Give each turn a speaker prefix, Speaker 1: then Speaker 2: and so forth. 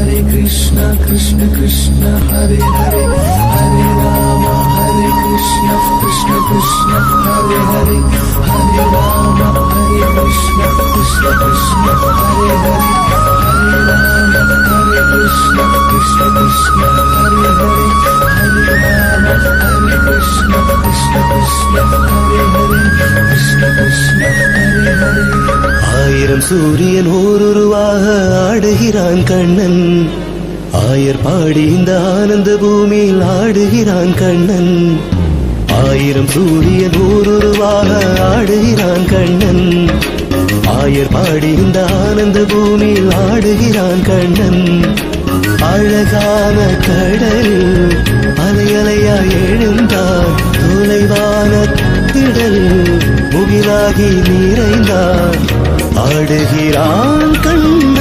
Speaker 1: Hare Krishna Krishna Krishna Hare Hare Hare Rama Hare Krishna Krishna Krishna Hare Hare Hare Rama Hare Krishna Krishna Krishna Hare Hare Hare Rama Hare Krishna Krishna Krishna Hare Hare Hare Rama Hare Krishna Krishna Krishna Hare Hare Krishna Krishna Hare Hare. ஆயிரம் சூரியன் ஓருருவாக ஆடுகிறான் கண்ணன், ஆயர் பாடி இந்த ஆனந்த பூமியில் ஆடுகிறான் கண்ணன். ஆயிரம் சூரியன் ஓருருவாக ஆடுகிறான் கண்ணன், ஆயர் பாடி இந்த ஆனந்த பூமியில் ஆடுகிறான் கண்ணன். அழகான கடலில் அலை அலையாய் எழுந்தார், தொலைவான திடல் முகிலாகி நிறைந்தார். ஆடுகிறான் கண்ணன்